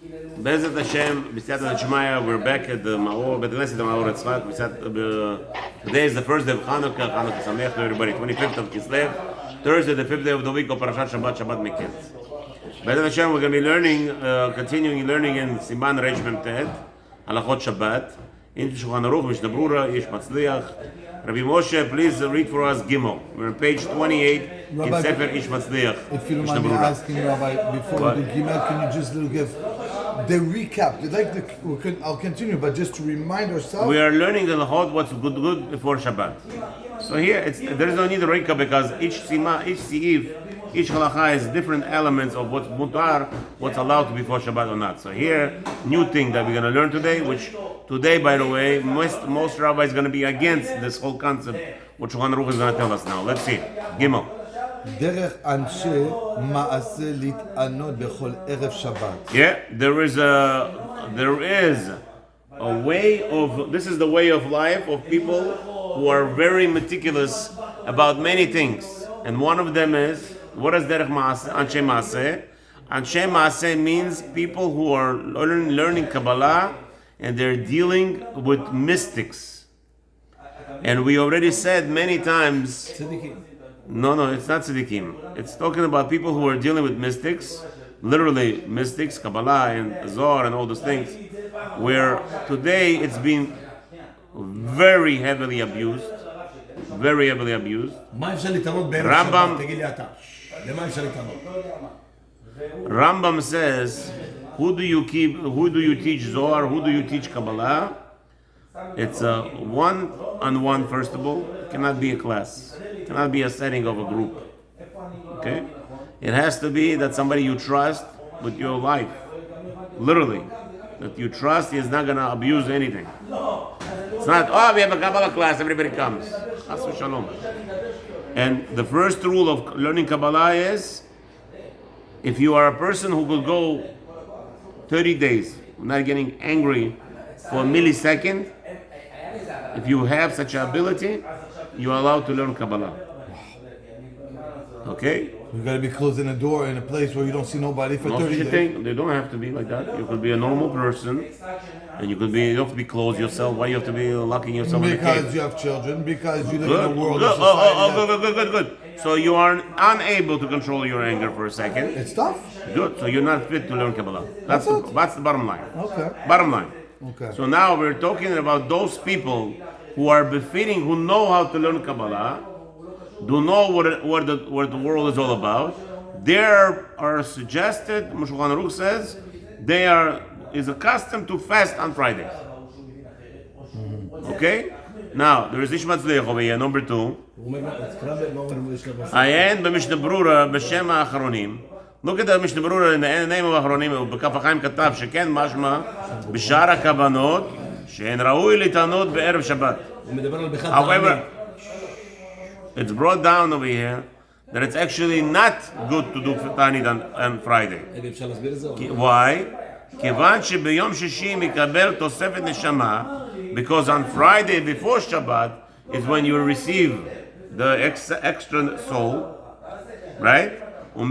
Bezat Hashem, B'siyata Shemaya, we're back at the Maor, Bet Knesset Maor Tzfat. Today is the first day of Hanukkah. Hanukkah Sameach to everybody. 25th of Kislev, Thursday, the 5th day of the week of Parashat Shabbat, Shabbat Miketz. Bezat Hashem, we're going to be learning, continuing learning in Siman Reish Mem Tet, Halachot Shabbat, in Shulchan Aruch, Mishnah Berurah, Ish Mazliach. Rabbi Moshe, please read for us Gimel. We're on page 28 Rabbi, in Sefer Ish Mazliach. If you don't mind me asking, Rabbi, before we do Gimel, can you just give the recap? I'll continue, but just to remind ourselves. We are learning the Halachot, what's good before Shabbat. So here, there is no need to recap because each Seif, each halakha has different elements of what's mutar, what's allowed to be before Shabbat or not. So here, new thing that we're going to learn today, which today, by the way, most rabbis are going to be against this whole concept, what Shulchan Aruch is going to tell us now. Let's see. Gimel. Yeah, there is a way of, this is the way of life of people who are very meticulous about many things. And one of them is, what is derech maaseh? Anshe maaseh. Anshe maaseh means people who are learning Kabbalah and they're dealing with mystics. And we already said many times, no, it's not tzaddikim. It's talking about people who are dealing with mystics, literally mystics, Kabbalah and Zohar and all those things, where today it's been very heavily abused. Rambam says, who do you teach Zohar, who do you teach Kabbalah? It's a one-on-one, first of all. It cannot be a class. It cannot be a setting of a group. Okay? It has to be that somebody you trust with your life. Literally. That you trust, he is not going to abuse anything. It's not, we have a Kabbalah class, everybody comes. Shalom. And the first rule of learning Kabbalah is, if you are a person who could go 30 days not getting angry for a millisecond, if you have such an ability, you are allowed to learn Kabbalah. Okay? You got to be closing a door in a place where you don't see nobody for 30 days. They don't have to be like that. You could be a normal person, and you don't have to be closed yourself. Why you have to be locking yourself in the cave? Because you have children, because you live in a world of society. Good. So you are unable to control your anger for a second. It's tough. Good. So you're not fit to learn Kabbalah. That's the bottom line. Okay. Bottom line. Okay. So now we're talking about those people who are befitting, who know how to learn Kabbalah, do know what the world is all about. There are suggested, Shulchan Aruch says, is accustomed to fast on Fridays. Okay? Now, there is Ish Mazliach over here, number 2. Ayin b'Mishnah Berurah b'Shem ha'Achronim. Look at the Mishnah Berurah in the name of Achronim. B'Kaf HaChaim katav sheken mashma b'shar ha'kavanot she'en ra'ui litanot be'erev Shabbat. However, it's brought down over here that it's actually not good to do Tanit on Friday. Why? Because on Friday before Shabbat is when you receive the extra soul, right? And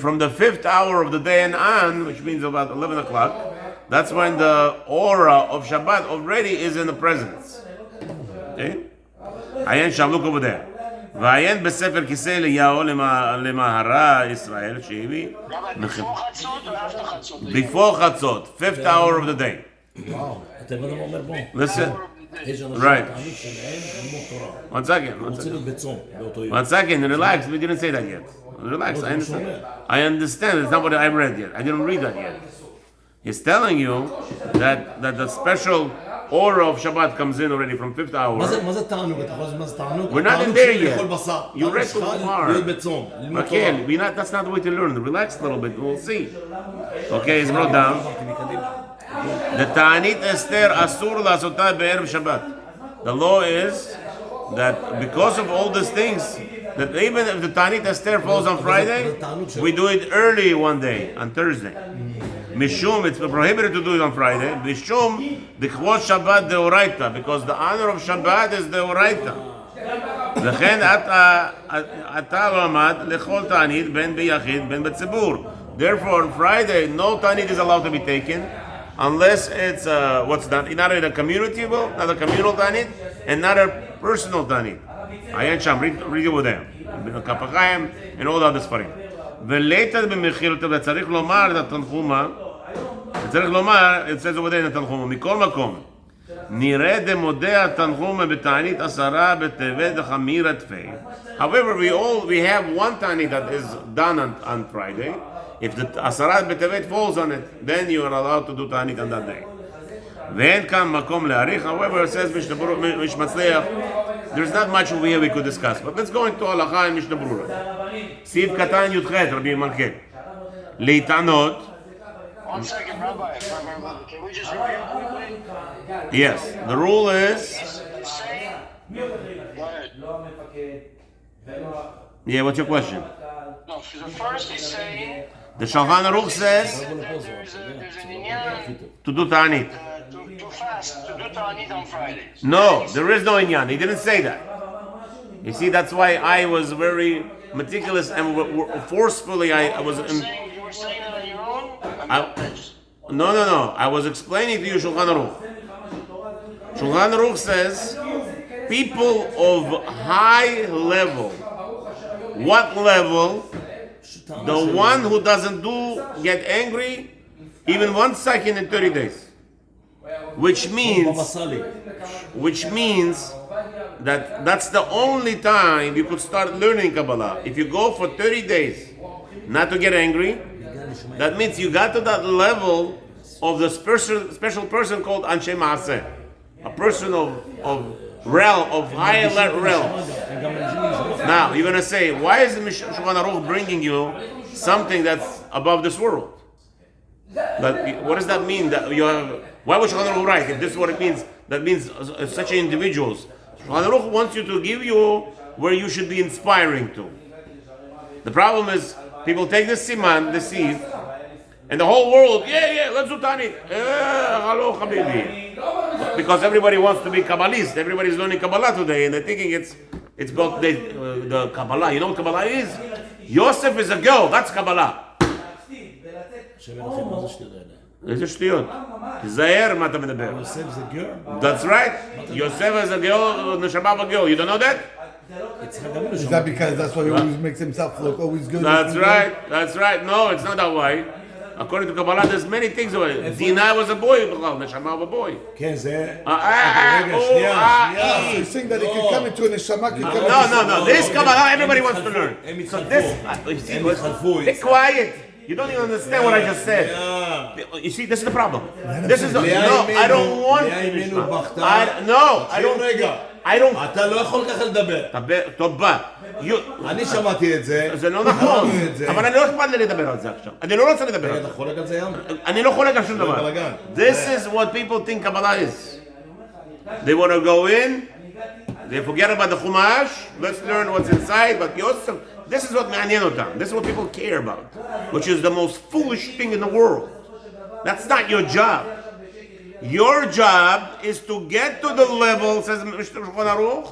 from the 5th hour of the day and on, which means about 11 o'clock, that's when the aura of Shabbat already is in the presence. Okay? Ayen Sham, look over there. V'ayen b'sefer kisei liyahu lemahara Israel she'imi before Chatzot, 5th hour of the day. Wow. Listen. Right. One second. Relax. We didn't say that yet. Relax. I understand. It's not what I read yet. I didn't read that yet. He's telling you that the special aura of Shabbat comes in already from 5th hour. We're not in there yet. You read too hard. Okay, that's not the way to learn. Relax a little bit. We'll see. Okay, it's brought down. The Ta'anit Esther Asur Lasota Be'erev Shabbat. The law is that because of all these things, that even if the Ta'anit Esther falls on Friday, we do it early one day, on Thursday. Mishum, it's prohibited to do it on Friday. Mishum, the Kvot Shabbat Deoraita, because the honor of Shabbat is Deoraita. וכן אתה לא עמד לכל תענית בין ביחיד בין בציבור. Therefore, on Friday, no ta'anit is allowed to be taken unless it's not a community, not a communal ta'anit, and not a personal ta'anit. Ayan Sham, read over there. Kapachayim and all the other ספרים. ולתת במחילתו, וצריך לומר את התנחומה, it says over there in התנחומה, מכל מקום, נראה דמודה התנחומה בתענית 10 בטבת דחמיר תפי. However, we have one ta'anit that is done on Friday. If the 10 בטבת falls on it, then you are allowed to do ta'anit on that day. ואין כאן מקום להאריך. However, it says Mazliach, there's not much over here we could discuss. But let's go into Halacha and Mishnah Berurah. סעיף קטן י"ח, רבי מלכה. להתענות. One second, Rabbi. Can we just review quickly? Yes, the rule is. Say. Go ahead. Yeah, what's your question? No, the first is saying. The Shulchan Aruch says There's an inyan to do ta'anit. to fast, to do ta'anit on Fridays. No, there is no inyan. He didn't say that. You see, that's why I was very meticulous and forcefully I was. You were saying it on your own? No. I was explaining to you Shulchan Aruch. Shulchan Aruch says people of high level. What level? The one who doesn't get angry even 1 second in 30 days. Which means that that's the only time you could start learning Kabbalah. If you go for 30 days not to get angry, that means you got to that level of the special person called Anshe Maaseh, a person of realm, of higher realms. Now you're going to say, why is the Shulchan Aruch bringing you something that's above this world? What does that mean? That you have? Why would Shulchan Aruch write? If this is what it means, that means such individuals. Shulchan Aruch wants you to give you where you should be inspiring to. The problem is people take this siman, the sieve, and the whole world, let's do ta'anit. Hello, habibi. Because everybody wants to be Kabbalist. Everybody's learning Kabbalah today, and they're thinking it's about the Kabbalah. You know what Kabbalah is? Yosef is a girl. That's Kabbalah. איזה שטויות. תזהר מה אתה מדבר. Yosef is a girl? That's right. Yosef is a girl, נשמה בגirl. You don't know that? Is that because that's why he always makes himself look always good? That's right. No, it's not that way. According to Kabbalah, there's many things about it. Dinah was a boy, נשמה of a boy. כן, זה... רגע, שנייה. He's saying that he can come into a neshama, can come into... No. This Kabbalah, everybody wants to learn. So this... Be quiet. You don't even understand what I just said. You see, this is the problem. This is the... No, I don't want... I don't... אתה לא יכול ככה לדבר. טוב, בא. אני שמעתי את זה. זה לא נכון. אבל אני לא אכפת לי לדבר על זה עכשיו. אני לא רוצה לדבר על זה. אתה חולק על זה ים? אני לא חולק על שום דבר. This is what people think Kabbalah is. They want to go in, they forget about the Chumash, let's learn what's inside, but Yosef, this is what מעניין אותם. This is what people care about, which is the most foolish thing in the world. That's not your job. Your job is to get to the level, says Mishnah Shulchan Aruch.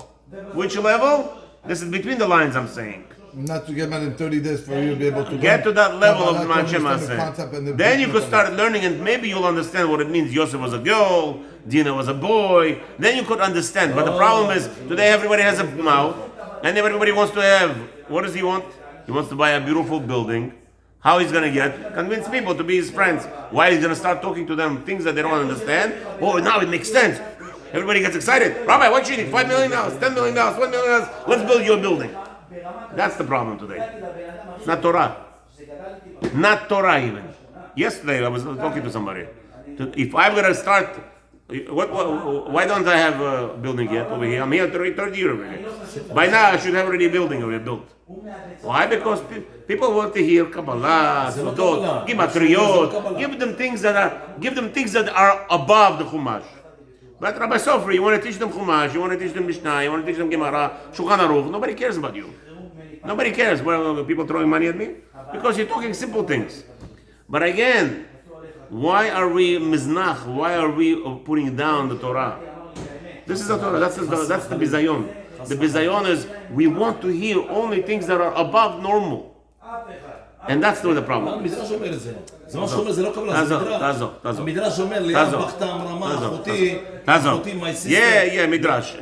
Which level? This is between the lines I'm saying. Not to get mad in 30 days for you to be able to... Get to that level of Manchem Aseh. Then you could start learning and maybe you'll understand what it means. Yosef was a girl, Dinah was a boy. Then you could understand. But the problem is, today everybody has a mouth and everybody wants to have... What does he want? He wants to buy a beautiful building. How he's going to convince people to be his friends. Why he's going to start talking to them things that they don't understand. Oh, now it makes sense. Everybody gets excited. Rabbi, what you need? $5 million, $10 million, $1 million. Let's build you a building. That's the problem today. It's not Torah. Not Torah even. Yesterday I was talking to somebody. If I'm going to start... why don't I have a building yet over here? I'm here third year already. By now I should have already a building already built. Why? Because people want to hear Kabbalah, Sudot, Gimatriyot, give them things that are above the Chumash. But Rabbi Sofri, you want to teach them Chumash, you want to teach them Mishnah, you want to teach them Gemara, Shulchan Aruch, nobody cares about you. Nobody cares. Well, people throwing money at me? Because you're talking simple things. But again, why are we miznach? Why are we putting down the Torah? This is the Torah. That's the bizayon. The bizayon is we want to hear only things that are above normal. And that's not the problem. המדרש אומר את זה. זה מה שאומר, זה לא קבלה, זה מדרש. תעזוב. המדרש אומר לי, בכתם, רמה, אחותי, my sister. Yeah, midrash.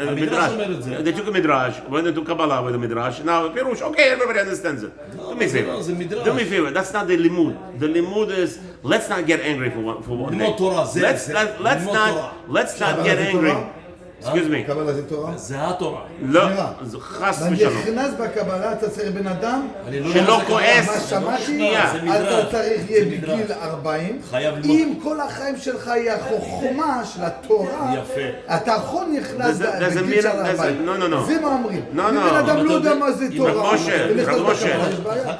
המדרש אומר את זה. They took a midrash, went into Kabbalah with a midrash. Now, Pirush, okay, everybody understands it. Do me a favor. זה מדרש. Do me a favor. That's not the limud. The limud is, let's not get angry for one day. ללמוד תורה, Let's not get angry. Excuse me. קבלה זה תורה? זה התורה. לא, זה חס ושלום. נכנס בקבלה אתה צריך בן אדם שלא מה כועס. שמעתי, שנייה. אתה צריך יהיה בגיל 40 אם כל החיים שלך היא החוכמה של התורה אתה יכול נכנס בגיל של 40 זה מה אומרים אם בן אדם לא יודע מה זה תורה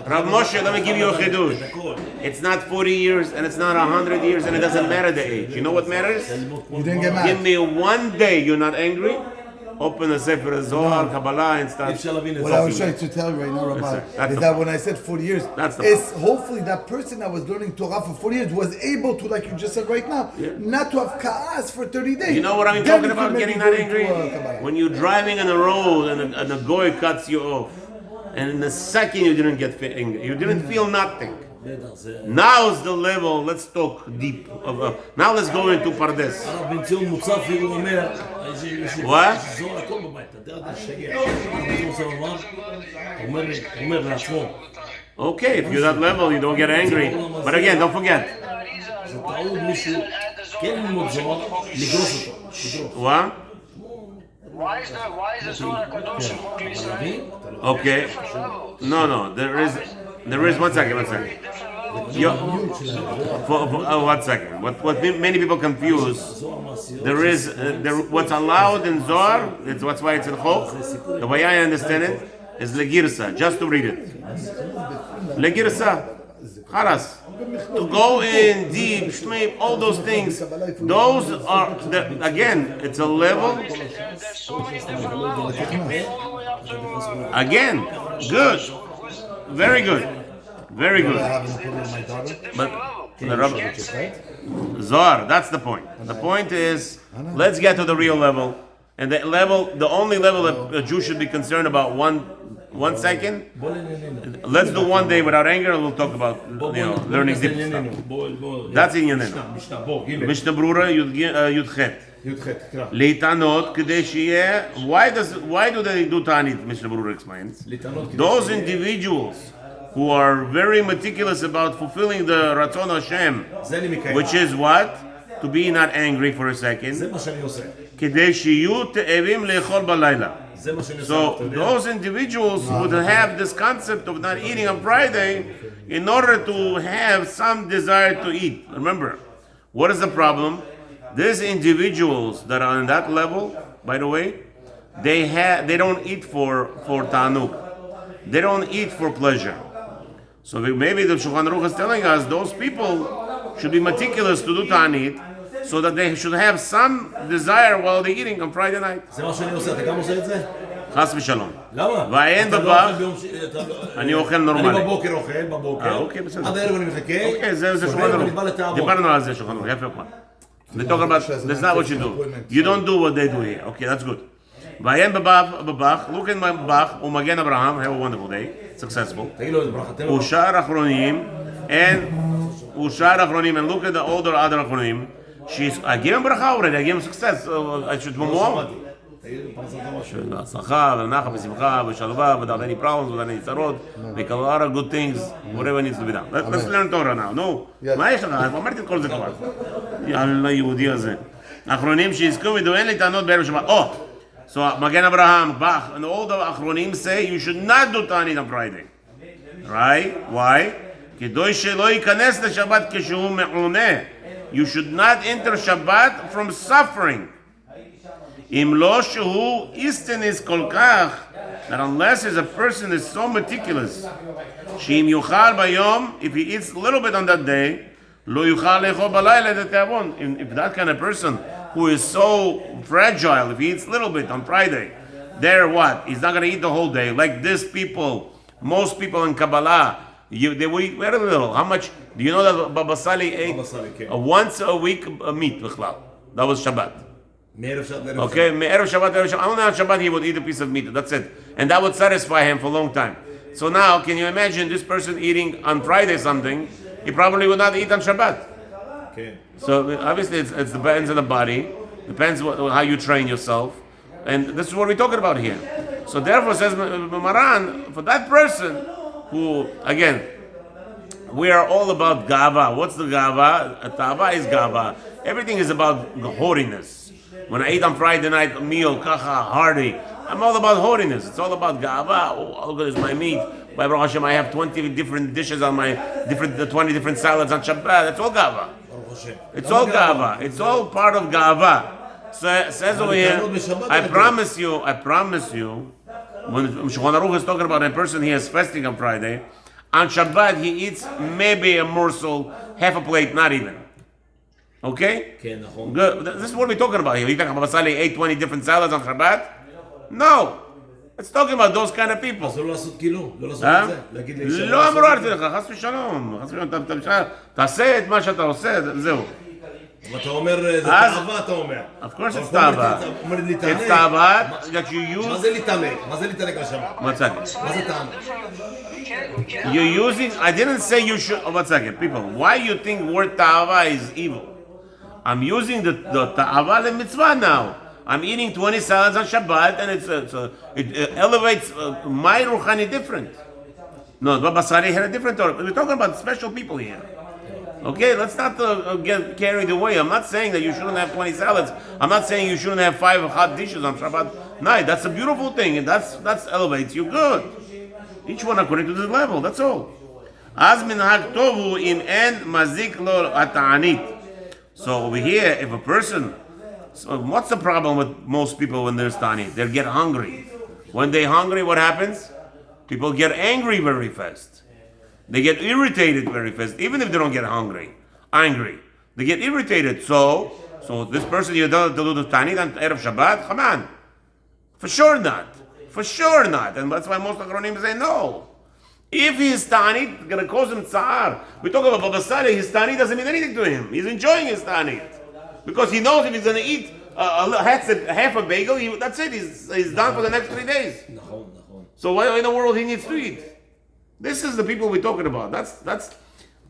רב משה, let me give you a חידוש. It's not 40 years and it's not 100 years and it doesn't matter the age. You know what matters? You didn't get mad. Give me one day you're not angry, open the Sefer Zohar, Kabbalah and start. What I was trying to tell you right now, Rabbi, is that when I said 40 years, it's hopefully that person that was learning Torah for 40 years was able to, like you just said right now, not to have ka'as for 30 days. You know what I'm talking about, getting not angry? When you're driving on the road and a goy cuts you off, and in a second you didn't get angry, you didn't feel nothing. Now's the level, let's talk deep. Now let's go into Pardes. הרב בן ציון מוצפי, הוא אומר, What? זוהר הכל בבית, אתה יודע, שגע. הוא אומר לעצמו. Okay, if you're that level, you don't get angry. But again, don't forget. זה טעות מישהו, כן ללמוד זוהר, לגרוס אותו. What? Why is the Zohar Kadosh Okay. No. There is. One second. One second. What many people confuse. There is what's allowed in Zohar. That's why it's in Chok. The way I understand it is legirsa, just to read it. Legirsa, charas. To go in deep, shmeip, all those things. Those are again. It's a level. Again, good, very good. Very good. But Zohar, that's the point. The point is, let's get to the real level. And the only level that a Jew should be concerned about, one second. Let's do one day without anger, and we'll talk about learning deep stuff. That's in Yanenu. Mishnah Berurah Yudchet. Leitanot k'dei sheyeh. Why do they do Ta'anit? Mishnah Berurah explains. Those individuals who are very meticulous about fulfilling the Ratzon Hashem, which is what? To be not angry for a second. כדי שיהיו תאבים לאכול בלילה. So those individuals would have this concept of not eating on Friday in order to have some desire to eat. Remember, what is the problem? These individuals that are on that level, by the way, they don't eat for ta'anug. They don't eat for pleasure. So maybe the Shulchan Aruch is telling us those people should be meticulous to do ta'anit, so that they should have some desire while they're eating on Friday night. זה מה שאני עושה, אתה גם עושה את זה? חס ושלום. למה? ואין בבח, אני אוכל נורמלי. אני בבוקר אוכל, אוקיי, בסדר. עד הערב אני מחכה. אוקיי, זה שולחן ערוך. דיברנו על זה שולחן ערוך, יפה כבר. They talk about, that's not what you do. You don't do what they do here. Okay, that's good. ואין בבח, look in my בבח, הוא מגן אברהם, have a wonderful day, successful. תגיד לו איזה ברכה, תן לו. ושאר אחרונים, and look at the older other אחרונים, I give him bracha already, I give him success, I should move on. בהצלחה, ונחת, בשמחה, בשלווה, without any problems, without any צרות, make a lot of good things, whatever needs to be done. Let's learn Torah now. No, מה יש לך? אמרתי את כל זה כבר. יאללה, היהודי הזה. האחרונים שיזכו וידעו, אין לי טענות בערב שבת. So מגן אברהם, Bach, and all the אחרונים say you should not do Ta'anit on Friday. Right? Why? כדי שלא ייכנס לשבת כשהוא מעונה. You should not enter Shabbat from suffering. אם לא שהוא איסטניס כל כך, that unless a person is so meticulous, שאם יאכל ביום, if he eats a little bit on that day, לא יוכל לאכול בלילה את התיאבון. If that kind of person who is so fragile, if he eats a little bit on Friday, there what? He's not going to eat the whole day. Like this people, most people in Kabbalah, they will eat very little. How much? Do you know that Baba Sali ate once a week meat? That was Shabbat. Okay, Erev Shabbat, only on Shabbat he would eat a piece of meat. That's it. And that would satisfy him for a long time. So now, can you imagine this person eating on Friday something? He probably would not eat on Shabbat. Okay. So obviously it depends on the body, depends how you train yourself. And this is what we're talking about here. So therefore, says Maran, for that person who, again, we are all about gava. What's the gava? Tava is gava. Everything is about holiness. When I eat on Friday night a meal, kacha, hearty, I'm all about holiness. It's all about gava. Oh, look at this, my meat. By Baruch Hashem, I have 20 different dishes on my 20 different salads on Shabbat. That's all gava. It's all gava. It's all part of gava. So it says over here, I promise you, when Shulchan Aruch is talking about a person he is fasting on Friday, on Shabbat he eats maybe a morsel, half a plate, not even. Okay? Good. This is what we're talking about here. You think Basali ate 20 different salads on Shabbat? No. It's talking about those kind of people. לא אמרו לך, חס ושלום. תעשה את מה שאתה עושה, זהו. אתה אומר, זה תאווה, אתה אומר. Of course it's תאווה. It's תאווה that you use... מה זה להתענג? מה זה להתענג לשבת? One second. מה זה תענג? You're using... I didn't say you should... One second, people. Why you think word תאווה is evil? I'm using the תאווה למצווה now. I'm eating 20 salads on Shabbat, and it elevates my ruchani different. No, Baba Sari had a different Torah. We're talking about special people here. Okay, let's not get carried away. I'm not saying that you shouldn't have 20 salads. I'm not saying you shouldn't have 5 hot dishes on Shabbat night. That's a beautiful thing, and that's elevates you good. Each one according to the level. That's all. Az minhag tovu im en mazik lo ata'anit. So over here, if a person... So what's the problem with most people when they're ta'anit? They get hungry. When they're hungry, what happens? People get angry very fast. They get irritated very fast, even if they don't get angry. They get irritated. So this person you don't do the ta'anit on Erev Shabbat? Come on. For sure not. And that's why most Achronim say no. If his ta'anit going to cause him tsa'ar, we talk about Baba Saleh, his ta'anit doesn't mean anything to him. He's enjoying his ta'anit. Because he knows if he's going to eat half a bagel, that's it. He's done for the next 3 days. So why in the world he needs to eat? This is the people we're talking about. That's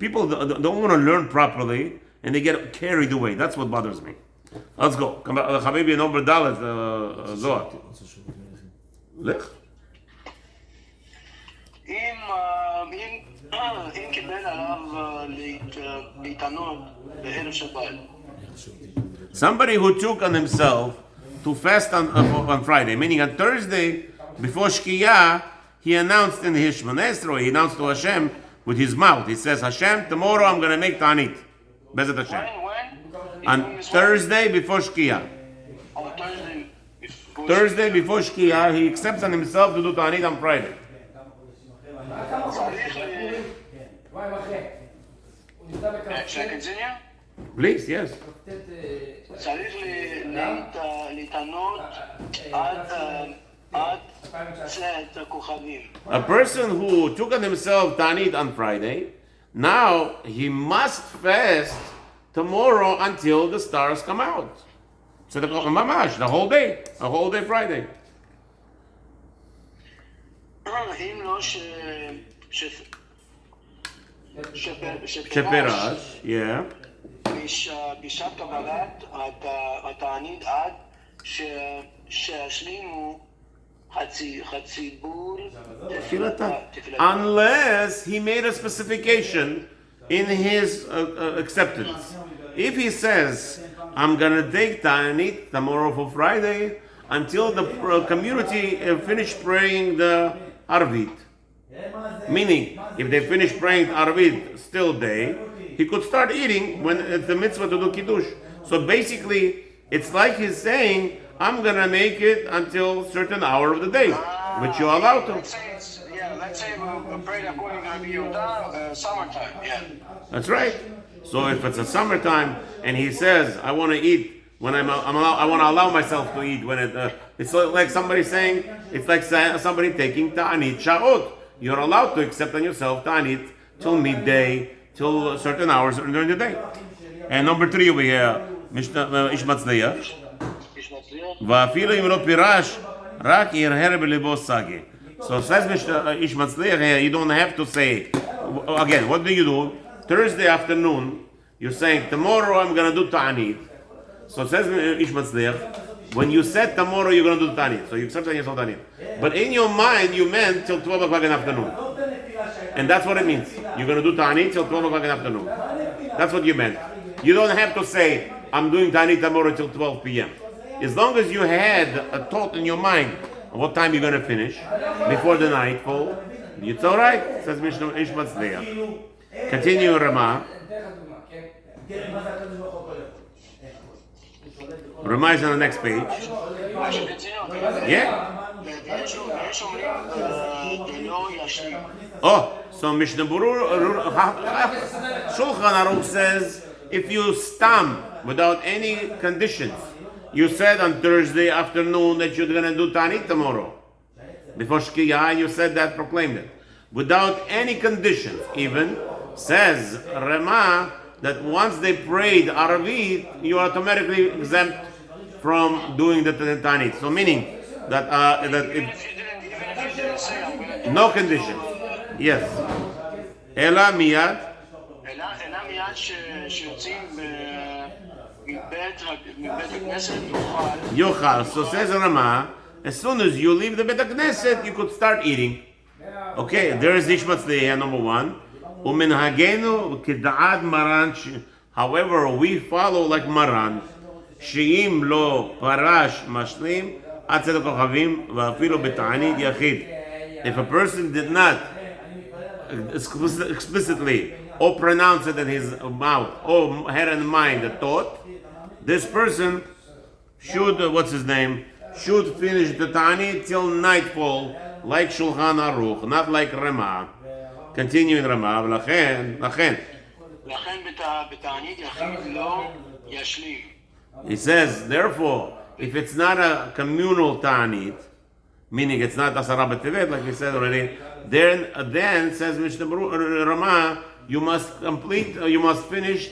people don't want to learn properly and they get carried away. That's what bothers me. Let's go. Habibi number Dalet Zohar. Lech. אם קיבל עליו להתענות בערב שבת. Somebody who took on himself to fast on Friday, meaning on Thursday, before Shkiyah, he announced in his Shmoneh Esrei, he announced to Hashem with his mouth. He says, Hashem, tomorrow I'm going to make Ta'anit. Bezat Hashem. When? On Thursday before Shkiyah. On Thursday before Shkiyah, he accepts on himself to do Ta'anit on Friday. Should I continue? Please, yes. צריך להתענות עד צאת הכוכבים. A person who took on himself Ta'anit on Friday, now he must fast tomorrow until the stars come out. So the whole day Friday. אם לא Sheperash, yeah. בשעת קבלת התענית עד שישלימו הציבור unless he made a specification in his acceptance. If he says, I'm going to take Ta'anit tomorrow for Friday until the community finish praying the Arvit. Meaning, if they finish praying Arvit still day, he could start eating when it's the mitzvah to do Kiddush. So basically, it's like he's saying, I'm going to make it until certain hour of the day, which you're allowed to. Let's say we're praying according to Rabbi Yehuda, summertime, yeah. That's right. So if it's a summertime and he says, I want to eat when I want to allow myself to eat when it's like somebody saying, it's like somebody taking Ta'anit Sha'ot. You're allowed to accept on yourself Ta'anit till midday, till certain hours during the day. And number 3 over here, Mishnah Mazliach. ואפילו אם לא פירש, רק ירהר בליבו סגי. So says Ish Mazliach here, you don't have to say, again, what do you do? Thursday afternoon, you're saying, tomorrow I'm going to do ta'anit. So says Ish Mazliach, when you said tomorrow you're going to do ta'anit, so you accept yourself ta'anit. But in your mind, you meant till 12 o'clock in the afternoon. And that's what it means. You're going to do ta'anit till 12 o'clock in the afternoon. That's what you meant. You don't have to say, I'm doing ta'anit tomorrow till 12 p.m. As long as you had a thought in your mind what time you're going to finish before the nightfall, it's all right, says Mishnah Ish Mazliach. Continue Ramah. Ramah is on the next page. Yeah. Oh, so Mishnah Berurah Shulchan Aruch says if you stam without any conditions, you said on Thursday afternoon that you're going to do Ta'anit tomorrow. Before Shkiyah, you said that, proclaimed it. Without any conditions, even, says Ramah, that once they prayed Aravit, you are automatically exempt from doing the Ta'anit. So meaning that, no conditions. Yes. Ela miyad. Yochal. So says Ramah, as soon as you leave the Bet HaKnesset, you could start eating. Okay, there is Ish Mazliach, number one. Uminhagenu k'da'ad Maran. However, we follow like Maran. She'im lo parash mashlim atzed kochavim va'afilu beta'anit yachid. If a person did not explicitly or pronounce it in his mouth or had in mind the thought, this person should, should finish the Ta'anit till nightfall, like Shulchan Aruch, not like Ramah. Continuing Ramah, he says, therefore, if it's not a communal Ta'anit, meaning it's not Asara B'Tevet, like we said already, then says Mishnah Ramah, you must finish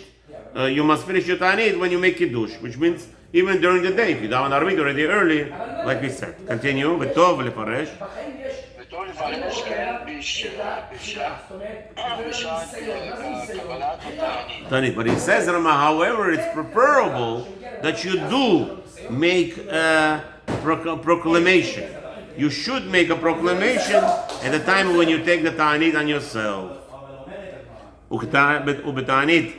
your Ta'anit when you make Kiddush, which means even during the day. If you daven Arvit already early, like we said. Continue. V'tov lefaresh. But he says, Ramah, however, it's preferable that you do make a proclamation. You should make a proclamation at the time when you take the Ta'anit on yourself. Ubeta'anit.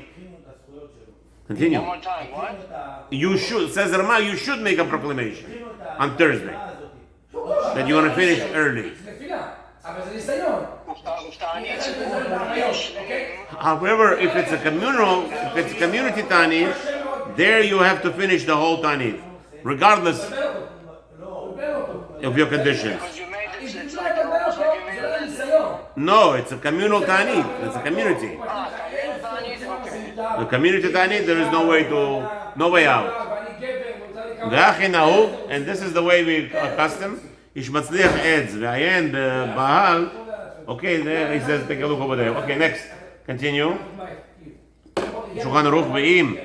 Continue. One more time, what? You should, says Ramah, you should make a proclamation on Thursday that you're going to finish early. However, if it's a community Ta'anit, there you have to finish the whole Ta'anit, regardless of your conditions. No, it's a communal Ta'anit. It's a community. The community Ta'anit, there is no way out. And this is the way we accustomed. Ish Mazliach adds, V'ayen Bahal. Okay, there he says, take a look over there. Okay, next. Continue. Shulchan Aruch Ve'im.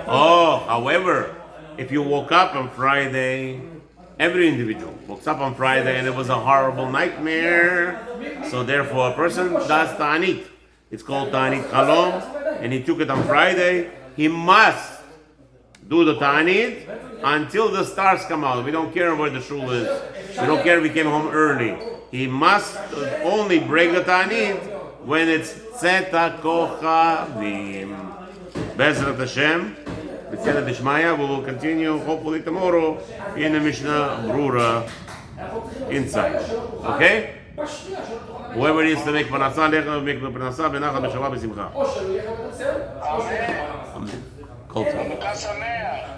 Oh, however, if you woke up on Friday, every individual wakes up on Friday and it was a horrible nightmare, so therefore a person does Ta'anit. It's called Ta'anit Chalom, and he took it on Friday. He must do the Ta'anit until the stars come out. We don't care where the shul is. We don't care if he came home early. He must only break the Ta'anit when it's Tzeta Kochavim. Bezrat Hashem, B'tzera Dishmaya. We will continue hopefully tomorrow in the Mishnah Berurah inside. Okay? Whoever needs to make parnasa, make the parnasa, benachal, b'shalom, b'simcha. Amen. Kol tov.